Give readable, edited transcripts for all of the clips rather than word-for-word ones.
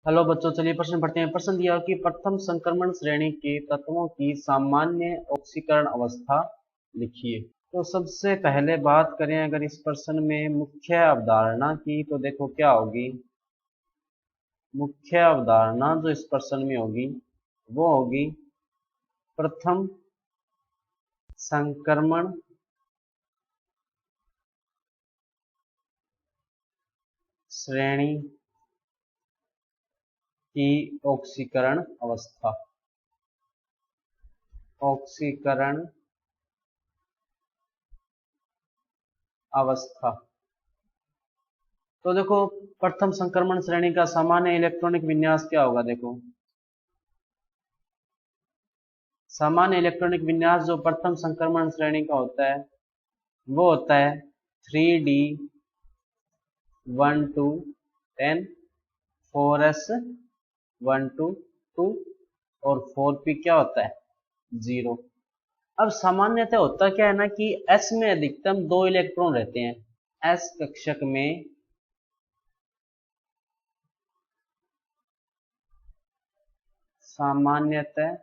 Hello बच्चों, चलिए प्रश्न पढ़ते हैं। प्रश्न दिया कि प्रथम संक्रमण श्रेणी के तत्वों की सामान्य ऑक्सीकरण अवस्था लिखिए। तो सबसे पहले बात करें अगर इस प्रश्न में मुख्य अवधारणा की, तो देखो क्या होगी। मुख्य अवधारणा जो इस प्रश्न में होगी वो होगी प्रथम संक्रमण श्रेणी की ऑक्सीकरण अवस्था। ऑक्सीकरण अवस्था। तो देखो, प्रथम संक्रमण श्रेणी का सामान्य इलेक्ट्रॉनिक विन्यास क्या होगा। देखो, सामान्य इलेक्ट्रॉनिक विन्यास जो प्रथम संक्रमण श्रेणी का होता है वो होता है 3D 1 2 10 4S 1 2 2 और 4P क्या होता है 0। अब सामान्यतः होता क्या है ना कि S में अधिकतम 2 इलेक्ट्रॉन रहते हैं। S कक्षक में सामान्यतः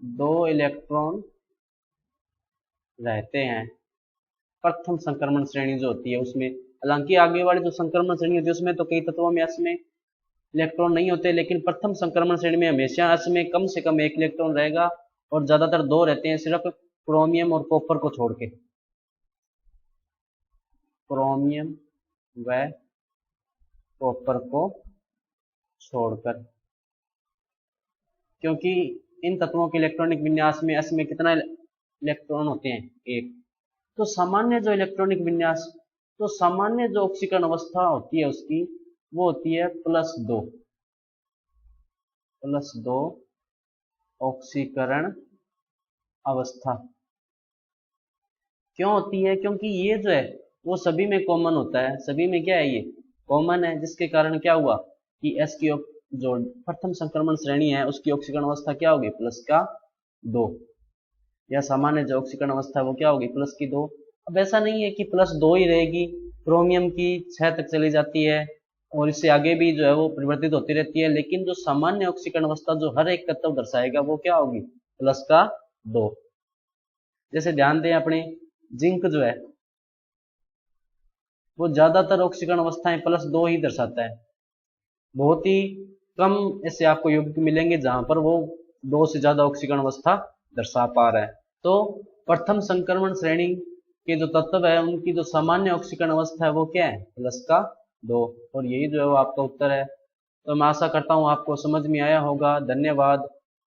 2 इलेक्ट्रॉन रहते हैं प्रथम संक्रमण श्रेणी जो होती है उसमें। हालांकि आगे वाली जो संक्रमण श्रेणी होती है उसमें तो कई तत्वों में S में इलेक्ट्रॉन नहीं होते, लेकिन प्रथम संक्रमण श्रेणी में हमेशा S में कम से कम 1 इलेक्ट्रॉन रहेगा और ज्यादातर 2 रहते हैं, सिर्फ क्रोमियम और कॉपर को छोड़ के। क्रोमियम व कॉपर को छोड़कर, क्योंकि इन तत्वों के इलेक्ट्रॉनिक विन्यास में S में कितना इलेक्ट्रॉन होते हैं 1। तो सामान्य जो इलेक्ट्रॉनिक विन्यास, तो सामान्य जो ऑक्सीकरण अवस्था होती है उसकी वो होती है +2 ऑक्सीकरण अवस्था। क्यों होती है? क्योंकि ये जो है वो सभी में कॉमन होता है। सभी में क्या है, ये कॉमन है, जिसके कारण क्या हुआ कि S की जो प्रथम संक्रमण श्रेणी है उसकी ऑक्सीकरण अवस्था क्या होगी +2, या सामान्य जो ऑक्सीकरण अवस्था है वो क्या होगी +2। अब ऐसा नहीं है कि +2 ही रहेगी, क्रोमियम की 6 तक चली जाती है और इससे आगे भी जो है वो परिवर्तित होती रहती है, लेकिन जो सामान्य ऑक्सीकरण अवस्था जो हर एक तत्व दर्शाएगा वो क्या होगी +2। जैसे ध्यान दें, अपने जिंक जो है वो ज्यादातर ऑक्सीकरण अवस्थाएं +2 ही दर्शाता है। बहुत ही कम ऐसे आपको यौगिक मिलेंगे जहां पर वो 2 से ज्यादा ऑक्सीकरण अवस्था दर्शा पा रहा है। तो प्रथम संक्रमण श्रेणी के जो तत्व है उनकी जो सामान्य ऑक्सीकरण अवस्था है वो क्या है +2, और यही जो है वो आपका उत्तर है। तो मैं आशा करता हूँ आपको समझ में आया होगा। धन्यवाद।